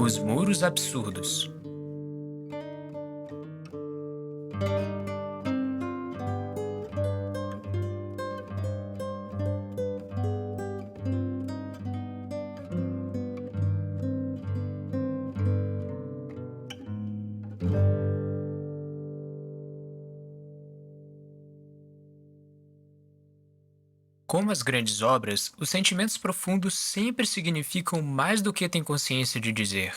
Os muros absurdos. Como as grandes obras, os sentimentos profundos sempre significam mais do que tem consciência de dizer.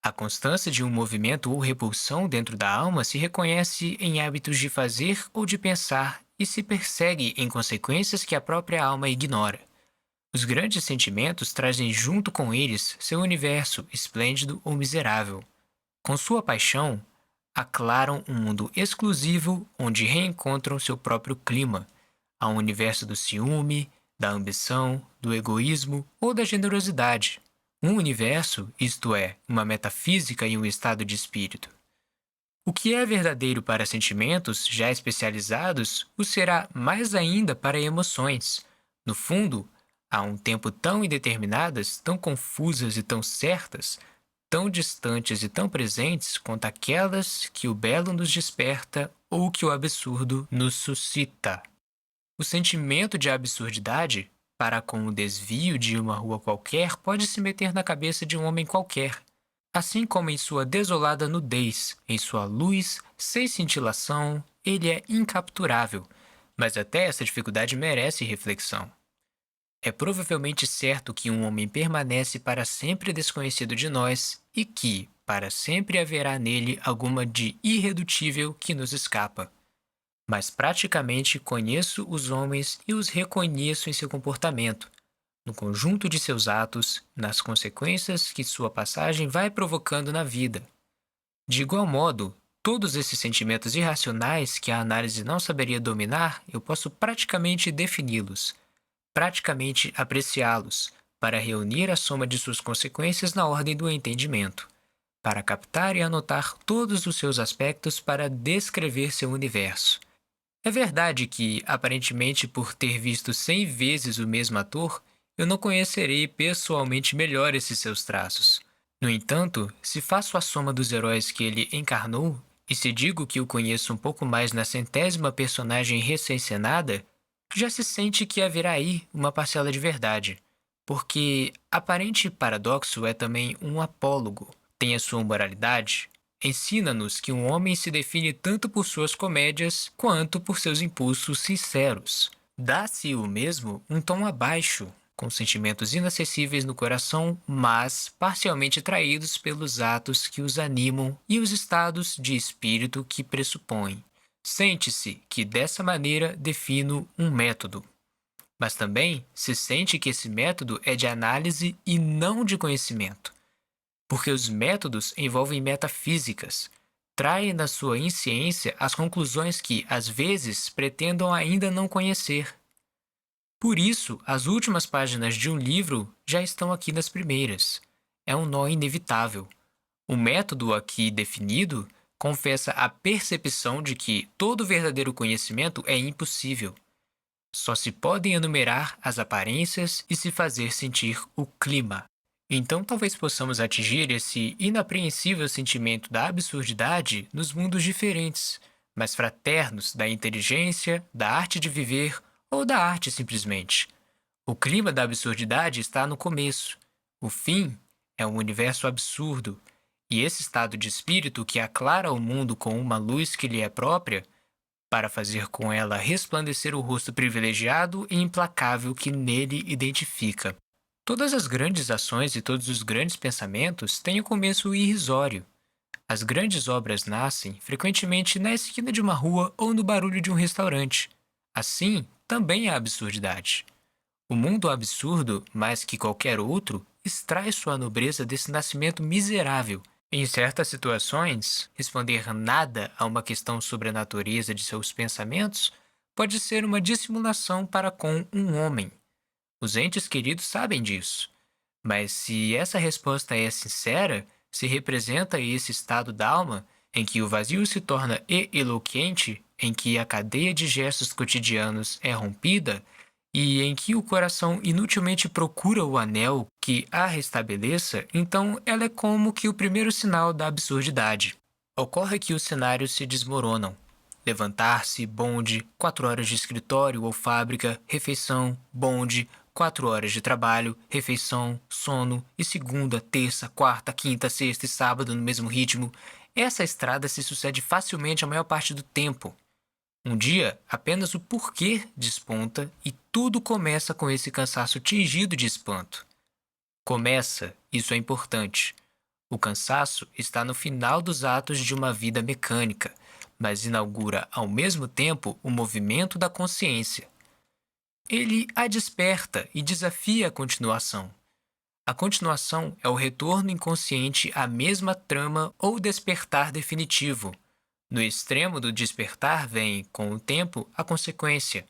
A constância de um movimento ou repulsão dentro da alma se reconhece em hábitos de fazer ou de pensar e se persegue em consequências que a própria alma ignora. Os grandes sentimentos trazem junto com eles seu universo, esplêndido ou miserável. Com sua paixão, aclaram um mundo exclusivo onde reencontram seu próprio clima, a um universo do ciúme, da ambição, do egoísmo ou da generosidade. Um universo, isto é, uma metafísica e um estado de espírito. O que é verdadeiro para sentimentos já especializados o será mais ainda para emoções. No fundo, há um tempo tão indeterminadas, tão confusas e tão certas, tão distantes e tão presentes quanto aquelas que o belo nos desperta ou que o absurdo nos suscita. O sentimento de absurdidade, para com o desvio de uma rua qualquer, pode se meter na cabeça de um homem qualquer, assim como em sua desolada nudez, em sua luz, sem cintilação, ele é incapturável, mas até essa dificuldade merece reflexão. É provavelmente certo que um homem permanece para sempre desconhecido de nós e que, para sempre haverá nele alguma de irredutível que nos escapa. Mas praticamente conheço os homens e os reconheço em seu comportamento, no conjunto de seus atos, nas consequências que sua passagem vai provocando na vida. De igual modo, todos esses sentimentos irracionais que a análise não saberia dominar, eu posso praticamente defini-los, praticamente apreciá-los, para reunir a soma de suas consequências na ordem do entendimento, para captar e anotar todos os seus aspectos para descrever seu universo. É verdade que, aparentemente por ter visto 100 vezes o mesmo ator, eu não conhecerei pessoalmente melhor esses seus traços. No entanto, se faço a soma dos heróis que ele encarnou, e se digo que o conheço um pouco mais na centésima personagem recém-cenada, já se sente que haverá aí uma parcela de verdade. Porque aparente paradoxo é também um apólogo, tem a sua moralidade. Ensina-nos que um homem se define tanto por suas comédias quanto por seus impulsos sinceros. Dá-se o mesmo um tom abaixo, com sentimentos inacessíveis no coração, mas parcialmente traídos pelos atos que os animam e os estados de espírito que pressupõem. Sente-se que dessa maneira defino um método. Mas também se sente que esse método é de análise e não de conhecimento. Porque os métodos envolvem metafísicas, traem na sua insciência as conclusões que, às vezes, pretendam ainda não conhecer. Por isso, as últimas páginas de um livro já estão aqui nas primeiras. É um nó inevitável. O método aqui definido confessa a percepção de que todo verdadeiro conhecimento é impossível. Só se podem enumerar as aparências e se fazer sentir o clima. Então, talvez possamos atingir esse inapreensível sentimento da absurdidade nos mundos diferentes, mas fraternos da inteligência, da arte de viver ou da arte simplesmente. O clima da absurdidade está no começo. O fim é um universo absurdo, e esse estado de espírito que aclara o mundo com uma luz que lhe é própria, para fazer com ela resplandecer o rosto privilegiado e implacável que nele identifica. Todas as grandes ações e todos os grandes pensamentos têm um começo irrisório. As grandes obras nascem, frequentemente, na esquina de uma rua ou no barulho de um restaurante. Assim, também a absurdidade. O mundo absurdo, mais que qualquer outro, extrai sua nobreza desse nascimento miserável. Em certas situações, responder nada a uma questão sobre a natureza de seus pensamentos pode ser uma dissimulação para com um homem. Os entes queridos sabem disso. Mas se essa resposta é sincera, se representa esse estado d'alma em que o vazio se torna eloquente, em que a cadeia de gestos cotidianos é rompida e em que o coração inutilmente procura o anel que a restabeleça, então ela é como que o primeiro sinal da absurdidade. Ocorre que os cenários se desmoronam. Levantar-se, bonde, 4 horas de escritório ou fábrica, refeição, bonde, 4 horas de trabalho, refeição, sono, e segunda, terça, quarta, quinta, sexta e sábado no mesmo ritmo. Essa estrada se sucede facilmente a maior parte do tempo. Um dia, apenas o porquê desponta e tudo começa com esse cansaço tingido de espanto. Começa, isso é importante. O cansaço está no final dos atos de uma vida mecânica, mas inaugura ao mesmo tempo o movimento da consciência. Ele a desperta e desafia a continuação. A continuação é o retorno inconsciente à mesma trama ou despertar definitivo. No extremo do despertar vem, com o tempo, a consequência: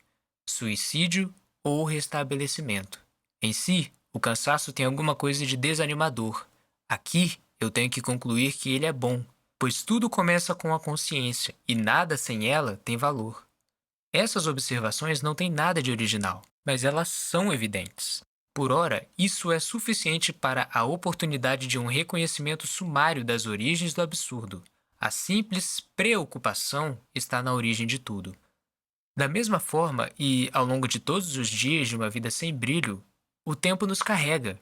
suicídio ou restabelecimento. Em si, o cansaço tem alguma coisa de desanimador. Aqui, eu tenho que concluir que ele é bom, pois tudo começa com a consciência e nada sem ela tem valor. Essas observações não têm nada de original, mas elas são evidentes. Por ora, isso é suficiente para a oportunidade de um reconhecimento sumário das origens do absurdo. A simples preocupação está na origem de tudo. Da mesma forma, e ao longo de todos os dias de uma vida sem brilho, o tempo nos carrega,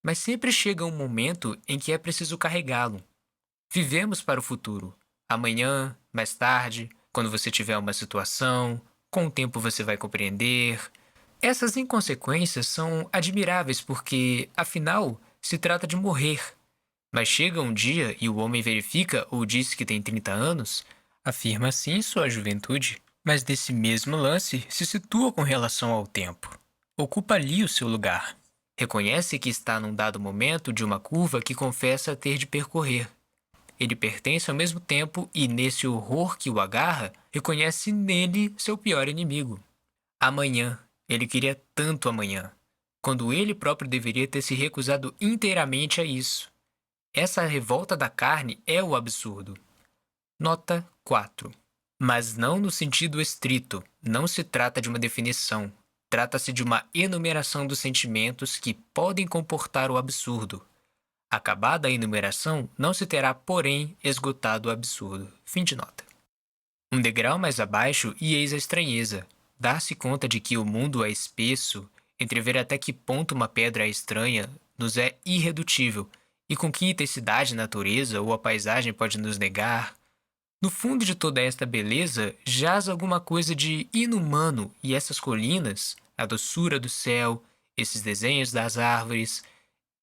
mas sempre chega um momento em que é preciso carregá-lo. Vivemos para o futuro. Amanhã, mais tarde, quando você tiver uma situação, com o tempo você vai compreender. Essas inconsequências são admiráveis porque, afinal, se trata de morrer. Mas chega um dia e o homem verifica ou diz que tem 30 anos, afirma assim sua juventude, mas desse mesmo lance se situa com relação ao tempo. Ocupa ali o seu lugar. Reconhece que está num dado momento de uma curva que confessa ter de percorrer. Ele pertence ao mesmo tempo e, nesse horror que o agarra, reconhece nele seu pior inimigo. Amanhã. Ele queria tanto amanhã, quando ele próprio deveria ter se recusado inteiramente a isso. Essa revolta da carne é o absurdo. Nota 4. Mas não no sentido estrito, não se trata de uma definição. Trata-se de uma enumeração dos sentimentos que podem comportar o absurdo. Acabada a enumeração, não se terá, porém, esgotado o absurdo. Fim de nota. Um degrau mais abaixo e eis a estranheza. Dar-se conta de que o mundo é espesso, entrever até que ponto uma pedra é estranha, nos é irredutível, e com que intensidade a natureza ou a paisagem pode nos negar. No fundo de toda esta beleza jaz alguma coisa de inumano, e essas colinas, a doçura do céu, esses desenhos das árvores,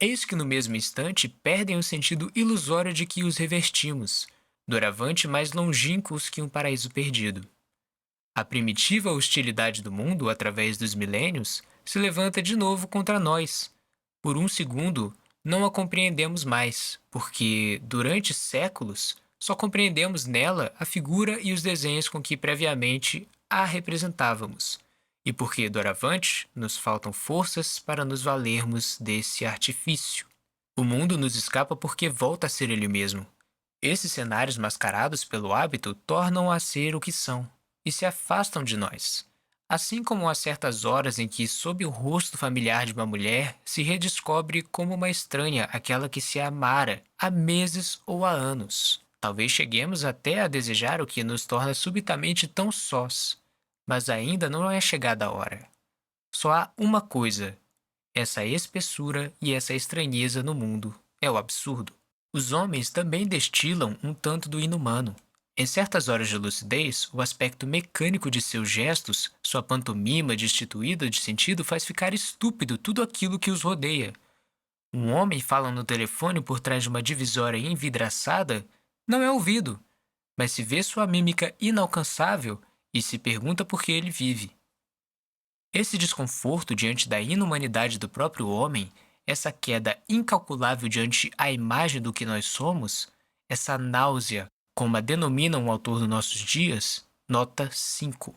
eis que no mesmo instante perdem o sentido ilusório de que os revestimos, doravante mais longínquos que um paraíso perdido. A primitiva hostilidade do mundo, através dos milênios, se levanta de novo contra nós. Por um segundo, não a compreendemos mais, porque, durante séculos, só compreendemos nela a figura e os desenhos com que previamente a representávamos, e porque, doravante, nos faltam forças para nos valermos desse artifício. O mundo nos escapa porque volta a ser ele mesmo. Esses cenários mascarados pelo hábito tornam a ser o que são e se afastam de nós. Assim como há certas horas em que, sob o rosto familiar de uma mulher, se redescobre como uma estranha aquela que se amara há meses ou há anos. Talvez cheguemos até a desejar o que nos torna subitamente tão sós, mas ainda não é chegada a hora. Só há uma coisa: essa espessura e essa estranheza no mundo é o absurdo. Os homens também destilam um tanto do inumano. Em certas horas de lucidez, o aspecto mecânico de seus gestos, sua pantomima destituída de sentido faz ficar estúpido tudo aquilo que os rodeia. Um homem fala no telefone por trás de uma divisória envidraçada, não é ouvido, mas se vê sua mímica inalcançável e se pergunta por que ele vive. Esse desconforto diante da inumanidade do próprio homem, essa queda incalculável diante a imagem do que nós somos, essa náusea, como a denomina um autor dos nossos dias, nota 5.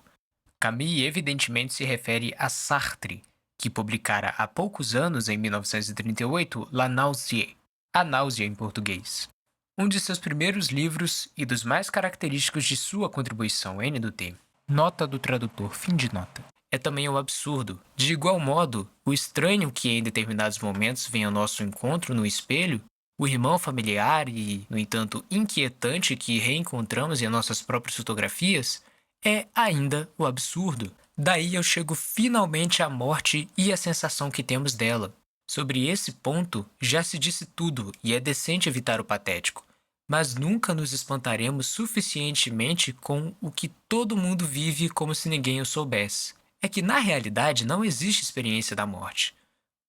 Camus evidentemente se refere a Sartre, que publicara há poucos anos, em 1938, La Nausée, A Náusea em português. Um de seus primeiros livros e dos mais característicos de sua contribuição N do T. Nota do tradutor, fim de nota. é também o absurdo. De igual modo, o estranho que em determinados momentos vem ao nosso encontro no espelho, o irmão familiar e, no entanto, inquietante que reencontramos em nossas próprias fotografias, é ainda o absurdo. Daí eu chego finalmente à morte e à sensação que temos dela. Sobre esse ponto, já se disse tudo e é decente evitar o patético. Mas nunca nos espantaremos suficientemente com o que todo mundo vive como se ninguém o soubesse. É que, na realidade, não existe experiência da morte.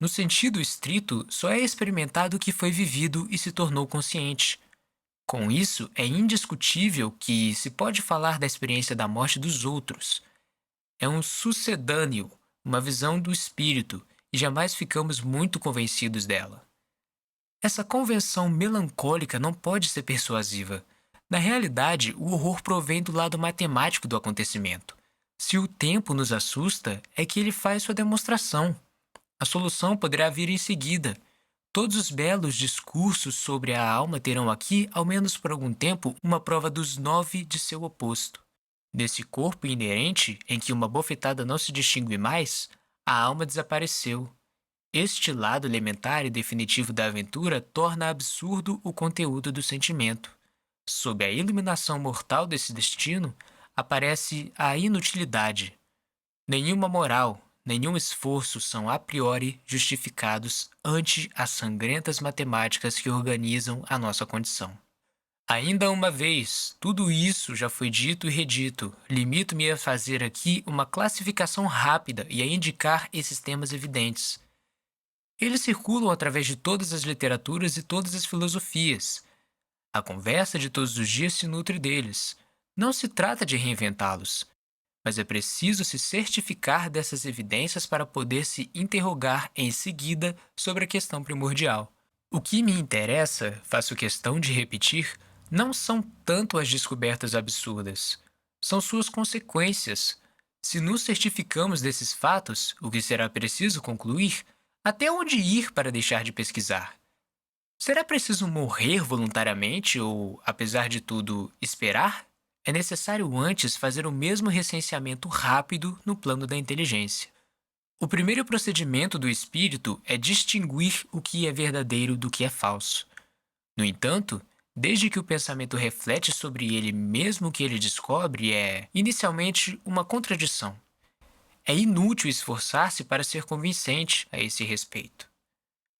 No sentido estrito, só é experimentado o que foi vivido e se tornou consciente. Com isso, é indiscutível que se pode falar da experiência da morte dos outros. É um sucedâneo, uma visão do espírito, e jamais ficamos muito convencidos dela. Essa convenção melancólica não pode ser persuasiva. Na realidade, o horror provém do lado matemático do acontecimento. Se o tempo nos assusta, é que ele faz sua demonstração. A solução poderá vir em seguida. Todos os belos discursos sobre a alma terão aqui, ao menos por algum tempo, uma prova dos 9 de seu oposto. Nesse corpo inerente, em que uma bofetada não se distingue mais, a alma desapareceu. Este lado elementar e definitivo da aventura torna absurdo o conteúdo do sentimento. Sob a iluminação mortal desse destino, aparece a inutilidade. Nenhuma moral, nenhum esforço são a priori justificados ante as sangrentas matemáticas que organizam a nossa condição. Ainda uma vez, tudo isso já foi dito e redito. Limito-me a fazer aqui uma classificação rápida e a indicar esses temas evidentes. Eles circulam através de todas as literaturas e todas as filosofias. A conversa de todos os dias se nutre deles. Não se trata de reinventá-los, mas é preciso se certificar dessas evidências para poder se interrogar em seguida sobre a questão primordial. O que me interessa, faço questão de repetir, não são tanto as descobertas absurdas, são suas consequências. Se nos certificamos desses fatos, o que será preciso concluir? Até onde ir para deixar de pesquisar? Será preciso morrer voluntariamente ou, apesar de tudo, esperar? É necessário antes fazer o mesmo recenseamento rápido no plano da inteligência. O primeiro procedimento do espírito é distinguir o que é verdadeiro do que é falso. No entanto, desde que o pensamento reflete sobre ele mesmo o que ele descobre é, inicialmente, uma contradição. É inútil esforçar-se para ser convincente a esse respeito.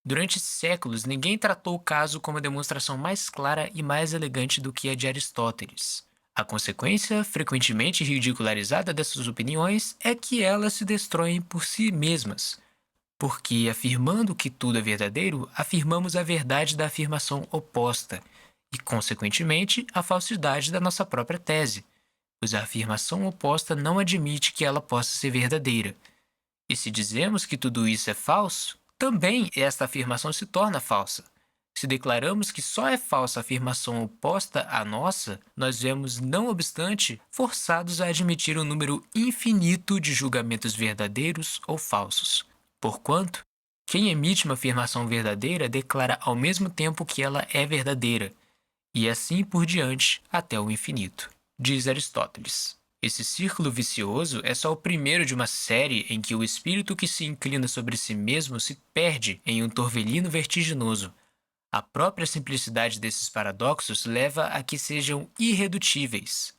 Durante séculos, ninguém tratou o caso como a demonstração mais clara e mais elegante do que a de Aristóteles. A consequência, frequentemente ridicularizada dessas opiniões, é que elas se destroem por si mesmas, porque, afirmando que tudo é verdadeiro, afirmamos a verdade da afirmação oposta e, consequentemente, a falsidade da nossa própria tese, pois a afirmação oposta não admite que ela possa ser verdadeira. E se dizemos que tudo isso é falso, também esta afirmação se torna falsa. Se declaramos que só é falsa a afirmação oposta à nossa, nós vemos, não obstante, forçados a admitir um número infinito de julgamentos verdadeiros ou falsos. Porquanto, quem emite uma afirmação verdadeira declara ao mesmo tempo que ela é verdadeira, e assim por diante até o infinito, diz Aristóteles. Esse círculo vicioso é só o primeiro de uma série em que o espírito que se inclina sobre si mesmo se perde em um torvelino vertiginoso. A própria simplicidade desses paradoxos leva a que sejam irredutíveis.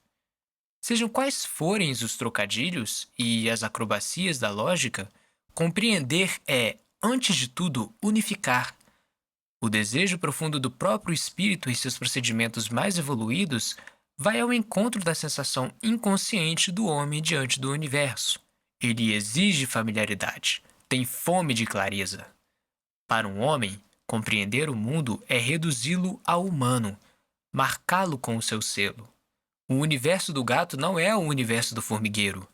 Sejam quais forem os trocadilhos e as acrobacias da lógica, compreender é, antes de tudo, unificar. O desejo profundo do próprio espírito em seus procedimentos mais evoluídos vai ao encontro da sensação inconsciente do homem diante do universo. Ele exige familiaridade, tem fome de clareza. Para um homem, compreender o mundo é reduzi-lo ao humano, marcá-lo com o seu selo. O universo do gato não é o universo do formigueiro.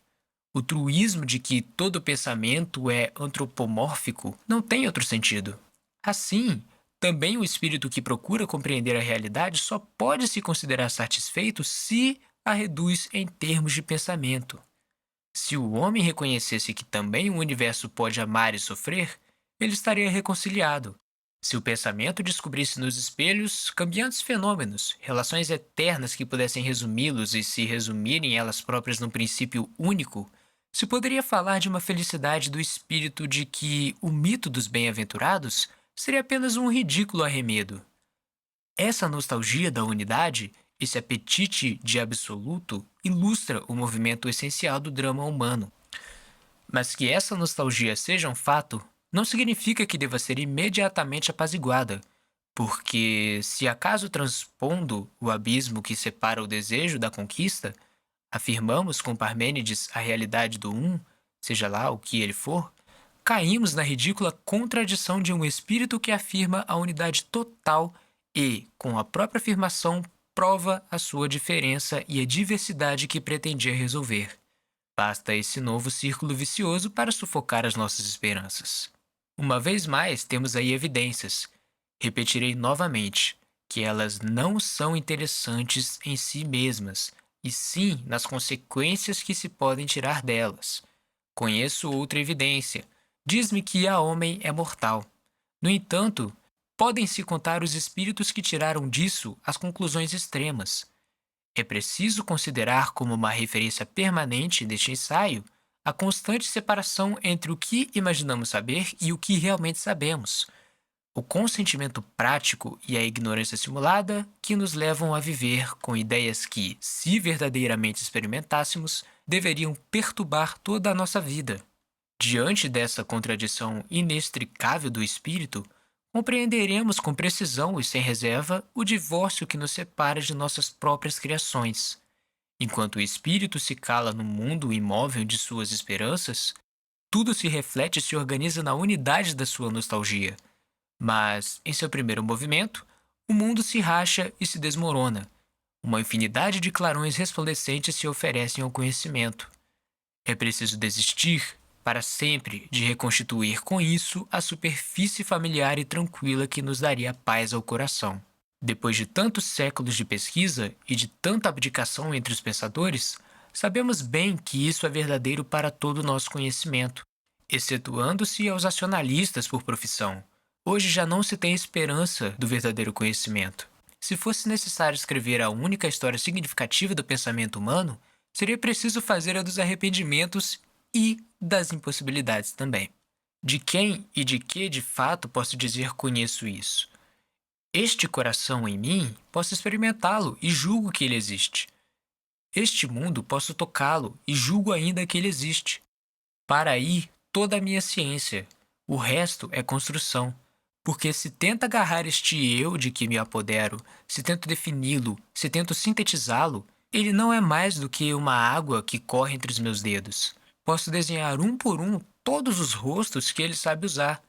O truísmo de que todo pensamento é antropomórfico não tem outro sentido. Assim, também o espírito que procura compreender a realidade só pode se considerar satisfeito se a reduz em termos de pensamento. Se o homem reconhecesse que também o universo pode amar e sofrer, ele estaria reconciliado. Se o pensamento descobrisse nos espelhos cambiantes fenômenos, relações eternas que pudessem resumi-los e se resumirem elas próprias num princípio único, Se poderia falar de uma felicidade do espírito de que o mito dos bem-aventurados seria apenas um ridículo arremedo. Essa nostalgia da unidade, esse apetite de absoluto, ilustra o movimento essencial do drama humano. Mas que essa nostalgia seja um fato, não significa que deva ser imediatamente apaziguada, porque, se acaso transpondo o abismo que separa o desejo da conquista, afirmamos com Parmênides a realidade do um, seja lá o que ele for, caímos na ridícula contradição de um espírito que afirma a unidade total e, com a própria afirmação, prova a sua diferença e a diversidade que pretendia resolver. Basta esse novo círculo vicioso para sufocar as nossas esperanças. Uma vez mais, temos aí evidências. Repetirei novamente que elas não são interessantes em si mesmas, e sim nas consequências que se podem tirar delas. Conheço outra evidência. Diz-me que a homem é mortal. No entanto, podem-se contar os espíritos que tiraram disso as conclusões extremas. É preciso considerar como uma referência permanente deste ensaio a constante separação entre o que imaginamos saber e o que realmente sabemos, o consentimento prático e a ignorância simulada que nos levam a viver com ideias que, se verdadeiramente experimentássemos, deveriam perturbar toda a nossa vida. Diante dessa contradição inextricável do espírito, compreenderemos com precisão e sem reserva o divórcio que nos separa de nossas próprias criações. Enquanto o espírito se cala no mundo imóvel de suas esperanças, tudo se reflete e se organiza na unidade da sua nostalgia. Mas, em seu primeiro movimento, o mundo se racha e se desmorona. Uma infinidade de clarões resplandecentes se oferecem ao conhecimento. É preciso desistir, para sempre, de reconstituir com isso a superfície familiar e tranquila que nos daria paz ao coração. Depois de tantos séculos de pesquisa e de tanta abdicação entre os pensadores, sabemos bem que isso é verdadeiro para todo o nosso conhecimento, excetuando-se aos racionalistas por profissão. Hoje já não se tem esperança do verdadeiro conhecimento. Se fosse necessário escrever a única história significativa do pensamento humano, seria preciso fazer a dos arrependimentos e das impossibilidades também. De quem e de que de fato posso dizer conheço isso? Este coração em mim, posso experimentá-lo e julgo que ele existe. Este mundo, posso tocá-lo e julgo ainda que ele existe. Para aí, toda a minha ciência. O resto é construção. Porque se tento agarrar este eu de que me apodero, se tento defini-lo, se tento sintetizá-lo, ele não é mais do que uma água que corre entre os meus dedos. Posso desenhar um por um todos os rostos que ele sabe usar,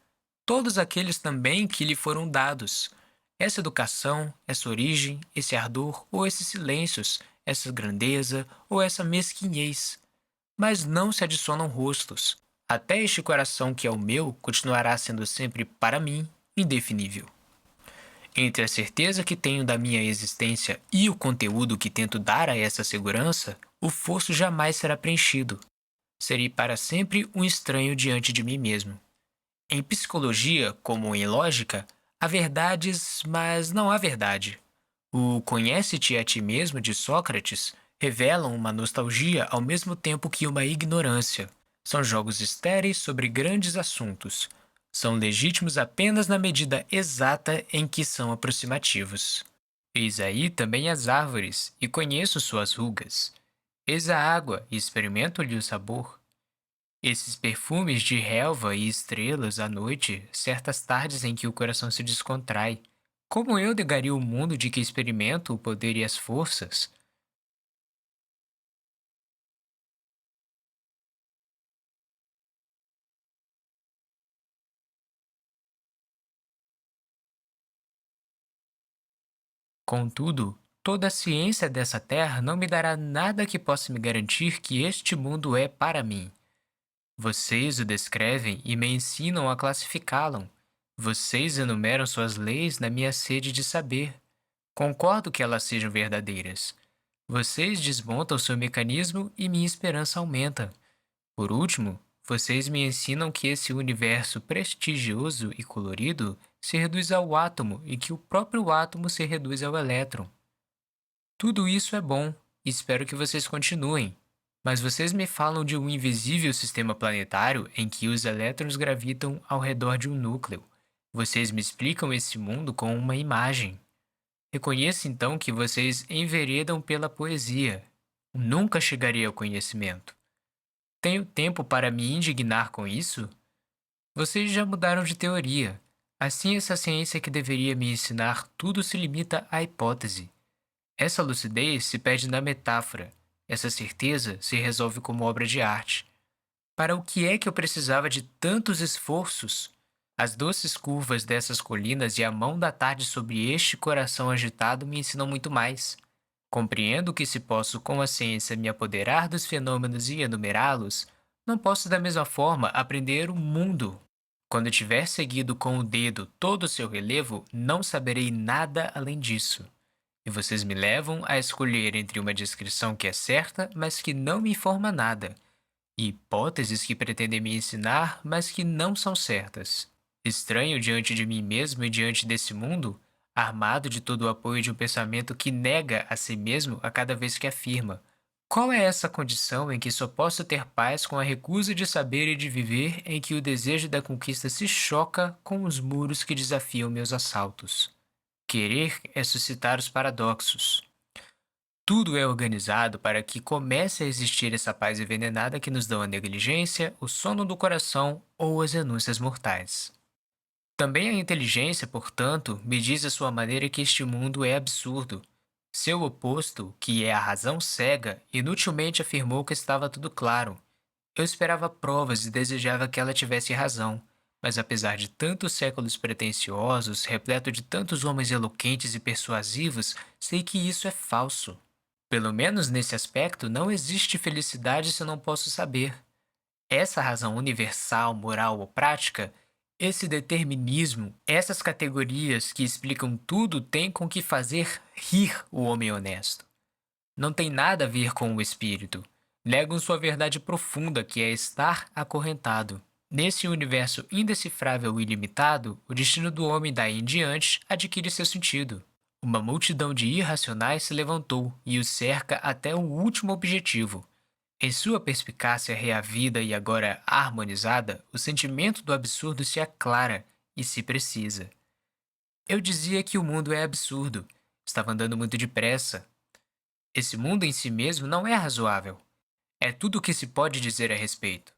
todos aqueles também que lhe foram dados. Essa educação, essa origem, esse ardor ou esses silêncios, essa grandeza ou essa mesquinhez. Mas não se adicionam rostos. Até este coração que é o meu continuará sendo sempre para mim indefinível. Entre a certeza que tenho da minha existência e o conteúdo que tento dar a essa segurança, o fosso jamais será preenchido. Serei para sempre um estranho diante de mim mesmo. Em psicologia, como em lógica, há verdades, mas não há verdade. O conhece-te a ti mesmo de Sócrates revelam uma nostalgia ao mesmo tempo que uma ignorância. São jogos estéreis sobre grandes assuntos. São legítimos apenas na medida exata em que são aproximativos. Eis aí também as árvores, e conheço suas rugas. Eis a água, e experimento-lhe o sabor. Esses perfumes de relva e estrelas à noite, certas tardes em que o coração se descontrai. Como eu negaria o mundo de que experimento o poder e as forças? Contudo, toda a ciência dessa terra não me dará nada que possa me garantir que este mundo é para mim. Vocês o descrevem e me ensinam a classificá-lo. Vocês enumeram suas leis na minha sede de saber. Concordo que elas sejam verdadeiras. Vocês desmontam seu mecanismo e minha esperança aumenta. Por último, vocês me ensinam que esse universo prestigioso e colorido se reduz ao átomo e que o próprio átomo se reduz ao elétron. Tudo isso é bom e espero que vocês continuem. Mas vocês me falam de um invisível sistema planetário em que os elétrons gravitam ao redor de um núcleo. Vocês me explicam esse mundo com uma imagem. Reconheço então que vocês enveredam pela poesia. Nunca chegarei ao conhecimento. Tenho tempo para me indignar com isso? Vocês já mudaram de teoria. Assim, essa ciência que deveria me ensinar tudo se limita à hipótese. Essa lucidez se perde na metáfora. Essa certeza se resolve como obra de arte. Para o que é que eu precisava de tantos esforços? As doces curvas dessas colinas e a mão da tarde sobre este coração agitado me ensinam muito mais. Compreendo que, se posso com a ciência me apoderar dos fenômenos e enumerá-los, não posso da mesma forma aprender o mundo. Quando tiver seguido com o dedo todo o seu relevo, não saberei nada além disso. E vocês me levam a escolher entre uma descrição que é certa, mas que não me informa nada, e hipóteses que pretendem me ensinar, mas que não são certas. Estranho diante de mim mesmo e diante desse mundo, armado de todo o apoio de um pensamento que nega a si mesmo a cada vez que afirma. Qual é essa condição em que só posso ter paz com a recusa de saber e de viver, em que o desejo da conquista se choca com os muros que desafiam meus assaltos? Querer é suscitar os paradoxos. Tudo é organizado para que comece a existir essa paz envenenada que nos dão a negligência, o sono do coração ou as renúncias mortais. Também a inteligência, portanto, me diz à sua maneira que este mundo é absurdo. Seu oposto, que é a razão cega, inutilmente afirmou que estava tudo claro. Eu esperava provas e desejava que ela tivesse razão, mas apesar de tantos séculos pretensiosos, repleto de tantos homens eloquentes e persuasivos, sei que isso é falso. Pelo menos nesse aspecto, não existe felicidade se eu não posso saber. Essa razão universal, moral ou prática, esse determinismo, essas categorias que explicam tudo têm com que fazer rir o homem honesto. Não tem nada a ver com o espírito. Negam sua verdade profunda, que é estar acorrentado. Nesse universo indecifrável e ilimitado, o destino do homem daí em diante adquire seu sentido. Uma multidão de irracionais se levantou e o cerca até o último objetivo. Em sua perspicácia reavida e agora harmonizada, o sentimento do absurdo se aclara e se precisa. Eu dizia que o mundo é absurdo. Estava andando muito depressa. Esse mundo em si mesmo não é razoável. É tudo o que se pode dizer a respeito.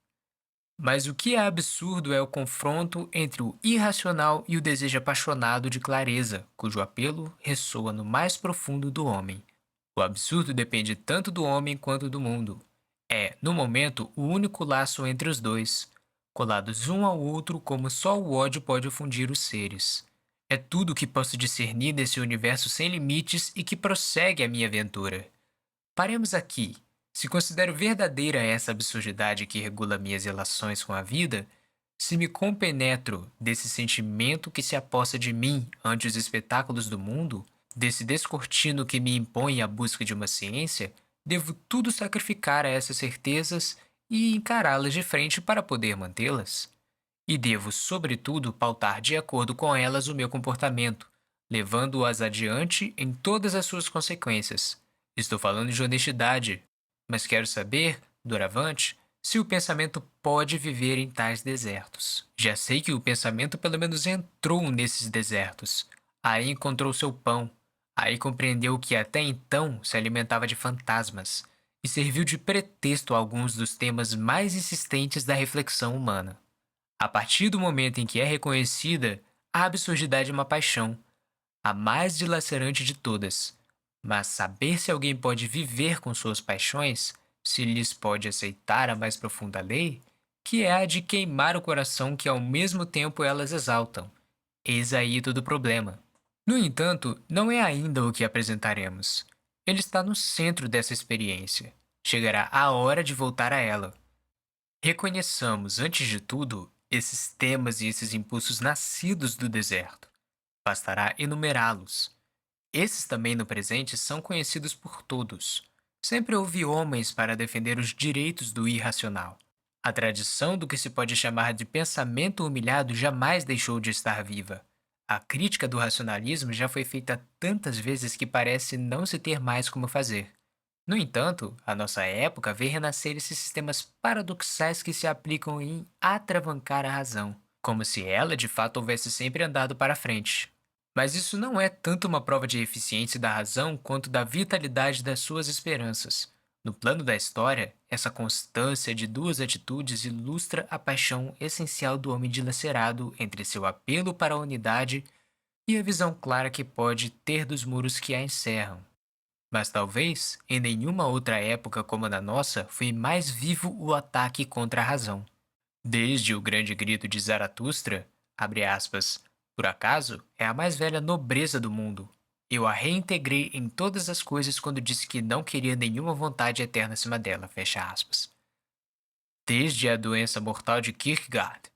Mas o que é absurdo é o confronto entre o irracional e o desejo apaixonado de clareza, cujo apelo ressoa no mais profundo do homem. O absurdo depende tanto do homem quanto do mundo. É, no momento, o único laço entre os dois, colados um ao outro como só o ódio pode fundir os seres. É tudo o que posso discernir nesse universo sem limites e que prossegue a minha aventura. Paremos aqui. Se considero verdadeira essa absurdidade que regula minhas relações com a vida, se me compenetro desse sentimento que se aposta de mim ante os espetáculos do mundo, desse descortino que me impõe a busca de uma ciência, devo tudo sacrificar a essas certezas e encará-las de frente para poder mantê-las. E devo, sobretudo, pautar de acordo com elas o meu comportamento, levando-as adiante em todas as suas consequências. Estou falando de honestidade, mas quero saber, doravante, se o pensamento pode viver em tais desertos. Já sei que o pensamento pelo menos entrou nesses desertos. Aí encontrou seu pão. Aí compreendeu que até então se alimentava de fantasmas e serviu de pretexto a alguns dos temas mais insistentes da reflexão humana. A partir do momento em que é reconhecida, a absurdidade é uma paixão, a mais dilacerante de todas. Mas saber se alguém pode viver com suas paixões, se lhes pode aceitar a mais profunda lei, que é a de queimar o coração que ao mesmo tempo elas exaltam. Eis aí todo o problema. No entanto, não é ainda o que apresentaremos. Ele está no centro dessa experiência. Chegará a hora de voltar a ela. Reconheçamos, antes de tudo, esses temas e esses impulsos nascidos do deserto. Bastará enumerá-los. Esses também no presente são conhecidos por todos. Sempre houve homens para defender os direitos do irracional. A tradição do que se pode chamar de pensamento humilhado jamais deixou de estar viva. A crítica do racionalismo já foi feita tantas vezes que parece não se ter mais como fazer. No entanto, a nossa época vê renascer esses sistemas paradoxais que se aplicam em atravancar a razão, como se ela de fato houvesse sempre andado para frente. Mas isso não é tanto uma prova de eficiência da razão quanto da vitalidade das suas esperanças. No plano da história, essa constância de duas atitudes ilustra a paixão essencial do homem dilacerado entre seu apelo para a unidade e a visão clara que pode ter dos muros que a encerram. Mas talvez, em nenhuma outra época como a na nossa, foi mais vivo o ataque contra a razão. Desde o grande grito de Zaratustra, abre aspas, por acaso é a mais velha nobreza do mundo. Eu a reintegrei em todas as coisas quando disse que não queria nenhuma vontade eterna acima dela, fecha aspas. Desde a doença mortal de Kierkegaard,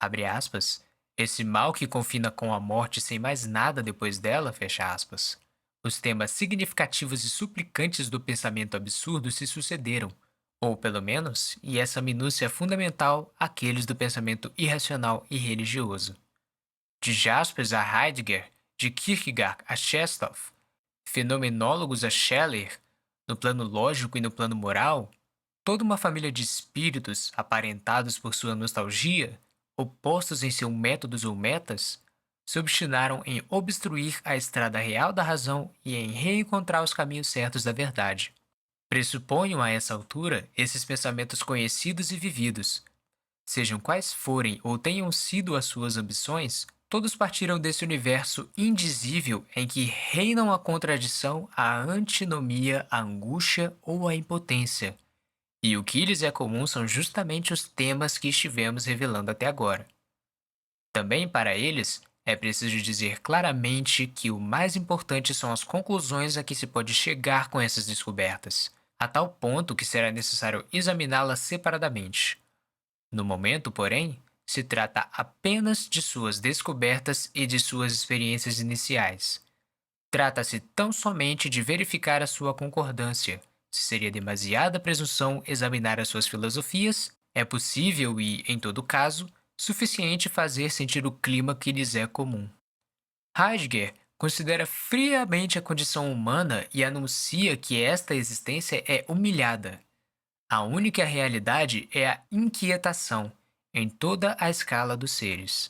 abre aspas, esse mal que confina com a morte sem mais nada depois dela, fecha aspas. Os temas significativos e suplicantes do pensamento absurdo se sucederam, ou pelo menos, e essa minúcia é fundamental, aqueles do pensamento irracional e religioso. De Jaspers a Heidegger, de Kierkegaard a Chestov, fenomenólogos a Scheller, no plano lógico e no plano moral, toda uma família de espíritos, aparentados por sua nostalgia, opostos em seus métodos ou metas, se obstinaram em obstruir a estrada real da razão e em reencontrar os caminhos certos da verdade. Pressuponham a essa altura esses pensamentos conhecidos e vividos. Sejam quais forem ou tenham sido as suas ambições, todos partiram desse universo indizível em que reinam a contradição, a antinomia, a angústia ou a impotência. E o que lhes é comum são justamente os temas que estivemos revelando até agora. Também para eles, é preciso dizer claramente que o mais importante são as conclusões a que se pode chegar com essas descobertas, a tal ponto que será necessário examiná-las separadamente. No momento, porém, se trata apenas de suas descobertas e de suas experiências iniciais. Trata-se tão somente de verificar a sua concordância. Se seria demasiada presunção examinar as suas filosofias, é possível e, em todo caso, suficiente fazer sentir o clima que lhes é comum. Heidegger considera friamente a condição humana e anuncia que esta existência é humilhada. A única realidade é a inquietação, em toda a escala dos seres.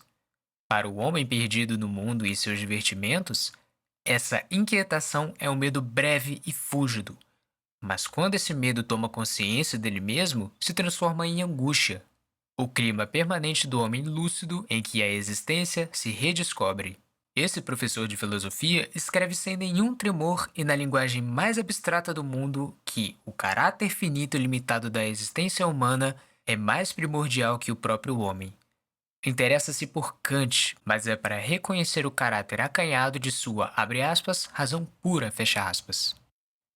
Para o homem perdido no mundo e seus divertimentos, essa inquietação é um medo breve e fúlgido, mas quando esse medo toma consciência dele mesmo, se transforma em angústia, o clima permanente do homem lúcido em que a existência se redescobre. Esse professor de filosofia escreve sem nenhum tremor e na linguagem mais abstrata do mundo que o caráter finito e limitado da existência humana é mais primordial que o próprio homem. Interessa-se por Kant, mas é para reconhecer o caráter acanhado de sua, abre aspas, razão pura, fecha aspas.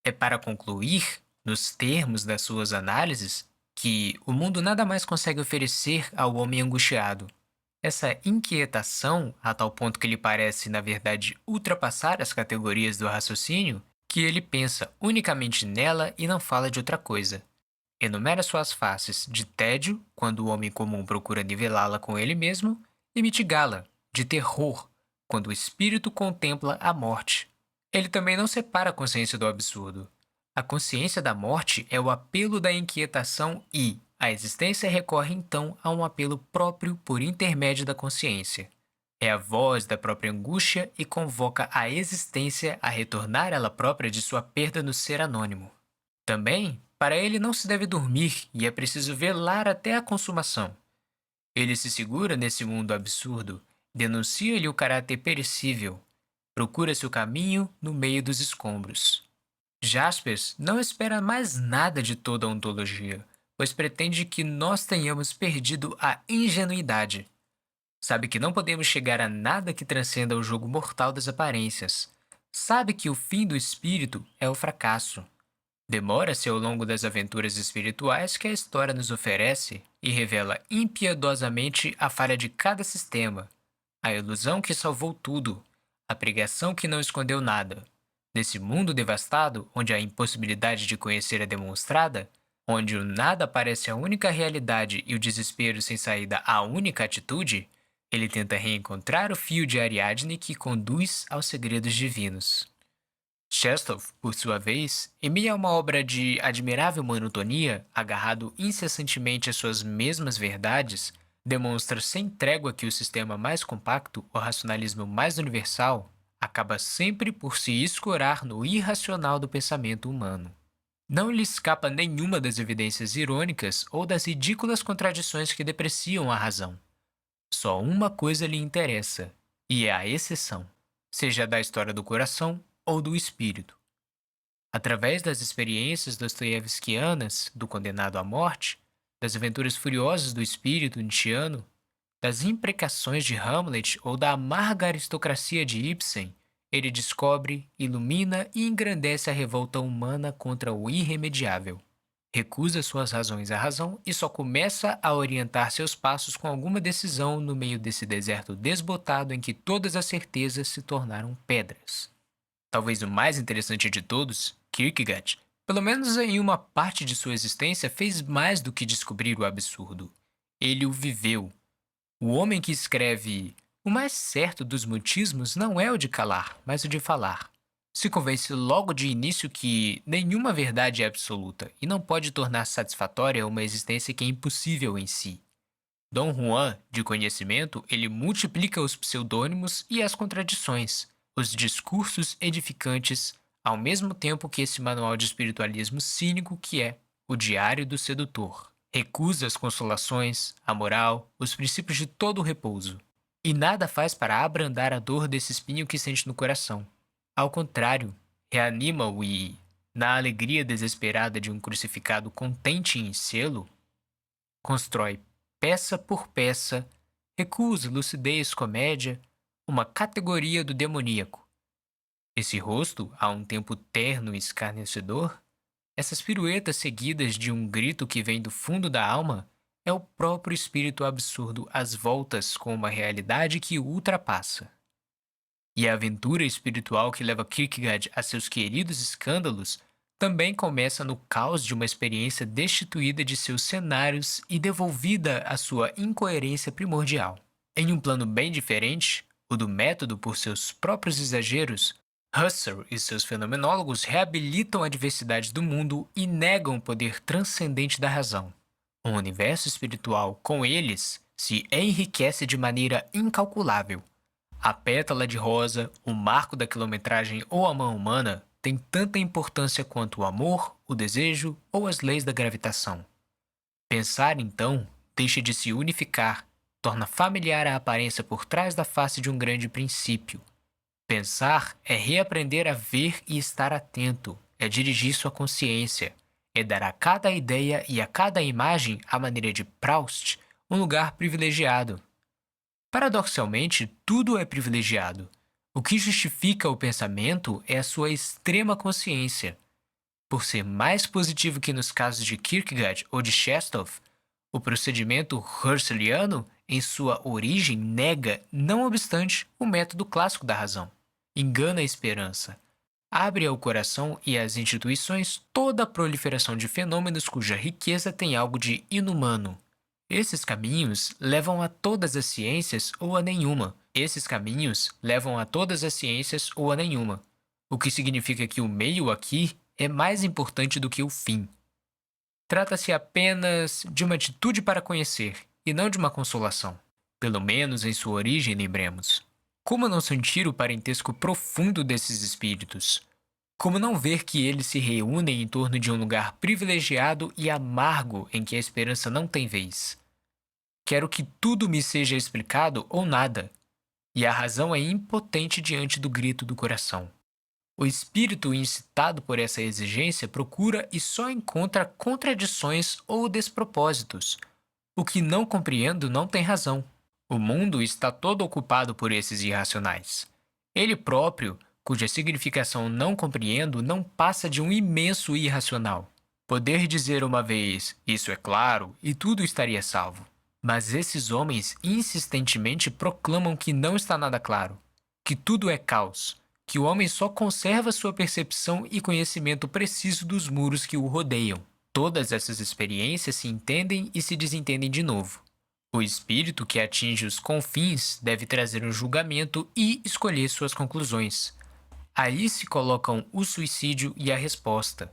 É para concluir, nos termos das suas análises, que o mundo nada mais consegue oferecer ao homem angustiado. Essa inquietação, a tal ponto que lhe parece, na verdade, ultrapassar as categorias do raciocínio, que ele pensa unicamente nela e não fala de outra coisa. Enumera suas faces de tédio, quando o homem comum procura nivelá-la com ele mesmo, e mitigá-la, de terror, quando o espírito contempla a morte. Ele também não separa a consciência do absurdo. A consciência da morte é o apelo da inquietação e a existência recorre então a um apelo próprio por intermédio da consciência. É a voz da própria angústia e convoca a existência a retornar ela própria de sua perda no ser anônimo. Também, para ele não se deve dormir e é preciso velar até a consumação. Ele se segura nesse mundo absurdo, denuncia-lhe o caráter perecível, procura-se o caminho no meio dos escombros. Jaspers não espera mais nada de toda a ontologia, pois pretende que nós tenhamos perdido a ingenuidade. Sabe que não podemos chegar a nada que transcenda o jogo mortal das aparências. Sabe que o fim do espírito é o fracasso. Demora-se ao longo das aventuras espirituais que a história nos oferece e revela impiedosamente a falha de cada sistema, a ilusão que salvou tudo, a pregação que não escondeu nada. Nesse mundo devastado, onde a impossibilidade de conhecer é demonstrada, onde o nada parece a única realidade e o desespero sem saída a única atitude, ele tenta reencontrar o fio de Ariadne que conduz aos segredos divinos. Chestov, por sua vez, em meio a uma obra de admirável monotonia, agarrado incessantemente às suas mesmas verdades, demonstra sem trégua que o sistema mais compacto, o racionalismo mais universal, acaba sempre por se escorar no irracional do pensamento humano. Não lhe escapa nenhuma das evidências irônicas ou das ridículas contradições que depreciam a razão. Só uma coisa lhe interessa, e é a exceção, seja da história do coração ou do espírito. Através das experiências dostoievskianas do condenado à morte, das aventuras furiosas do espírito nietzschiano, das imprecações de Hamlet ou da amarga aristocracia de Ibsen, ele descobre, ilumina e engrandece a revolta humana contra o irremediável. Recusa suas razões à razão e só começa a orientar seus passos com alguma decisão no meio desse deserto desbotado em que todas as certezas se tornaram pedras. Talvez o mais interessante de todos, Kierkegaard, pelo menos em uma parte de sua existência, fez mais do que descobrir o absurdo. Ele o viveu. O homem que escreve o mais certo dos mutismos não é o de calar, mas o de falar. Se convence logo de início que nenhuma verdade é absoluta e não pode tornar satisfatória uma existência que é impossível em si. Dom Juan, de conhecimento, ele multiplica os pseudônimos e as contradições, os discursos edificantes, ao mesmo tempo que esse manual de espiritualismo cínico que é o Diário do Sedutor. Recusa as consolações, a moral, os princípios de todo o repouso. E nada faz para abrandar a dor desse espinho que sente no coração. Ao contrário, reanima-o e, na alegria desesperada de um crucificado contente em sê-lo, constrói, peça por peça, recusa, lucidez, comédia, uma categoria do demoníaco. Esse rosto, a um tempo terno e escarnecedor, essas piruetas seguidas de um grito que vem do fundo da alma, é o próprio espírito absurdo às voltas com uma realidade que o ultrapassa. E a aventura espiritual que leva Kierkegaard a seus queridos escândalos também começa no caos de uma experiência destituída de seus cenários e devolvida à sua incoerência primordial. Em um plano bem diferente, o do método por seus próprios exageros, Husserl e seus fenomenólogos reabilitam a diversidade do mundo e negam o poder transcendente da razão. Um universo espiritual, com eles, se enriquece de maneira incalculável. A pétala de rosa, o marco da quilometragem ou a mão humana têm tanta importância quanto o amor, o desejo ou as leis da gravitação. Pensar, então, deixa de se unificar, torna familiar a aparência por trás da face de um grande princípio. Pensar é reaprender a ver e estar atento, é dirigir sua consciência, é dar a cada ideia e a cada imagem, à maneira de Proust, um lugar privilegiado. Paradoxalmente, tudo é privilegiado. O que justifica o pensamento é a sua extrema consciência. Por ser mais positivo que nos casos de Kierkegaard ou de Chestov, o procedimento Husserliano, em sua origem, nega, não obstante, o método clássico da razão. Engana a esperança. Abre ao coração e às instituições toda a proliferação de fenômenos cuja riqueza tem algo de inumano. Esses caminhos levam a todas as ciências ou a nenhuma. Esses caminhos levam a todas as ciências ou a nenhuma. O que significa que o meio aqui é mais importante do que o fim. Trata-se apenas de uma atitude para conhecer, e não de uma consolação. Pelo menos em sua origem, lembremos. Como não sentir o parentesco profundo desses espíritos? Como não ver que eles se reúnem em torno de um lugar privilegiado e amargo em que a esperança não tem vez? Quero que tudo me seja explicado ou nada, e a razão é impotente diante do grito do coração. O espírito, incitado por essa exigência, procura e só encontra contradições ou despropósitos. O que não compreendo não tem razão. O mundo está todo ocupado por esses irracionais. Ele próprio, cuja significação não compreendo, não passa de um imenso irracional. Poder dizer uma vez, isso é claro, e tudo estaria salvo. Mas esses homens insistentemente proclamam que não está nada claro, que tudo é caos, que o homem só conserva sua percepção e conhecimento preciso dos muros que o rodeiam. Todas essas experiências se entendem e se desentendem de novo. O espírito que atinge os confins deve trazer um julgamento e escolher suas conclusões. Aí se colocam o suicídio e a resposta.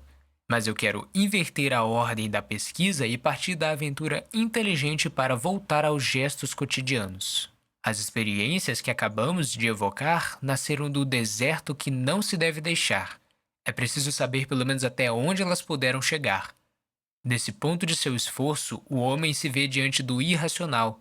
Mas eu quero inverter a ordem da pesquisa e partir da aventura inteligente para voltar aos gestos cotidianos. As experiências que acabamos de evocar nasceram do deserto que não se deve deixar. É preciso saber pelo menos até onde elas puderam chegar. Nesse ponto de seu esforço, o homem se vê diante do irracional.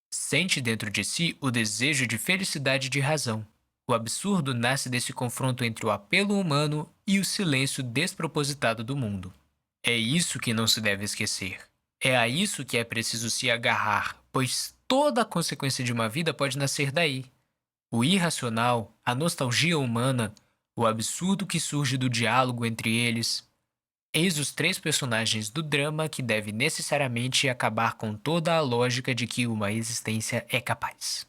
Sente dentro de si o desejo de felicidade e de razão. O absurdo nasce desse confronto entre o apelo humano e o silêncio despropositado do mundo. É isso que não se deve esquecer. É a isso que é preciso se agarrar, pois toda a consequência de uma vida pode nascer daí. O irracional, a nostalgia humana, o absurdo que surge do diálogo entre eles. Eis os três personagens do drama que deve necessariamente acabar com toda a lógica de que uma existência é capaz.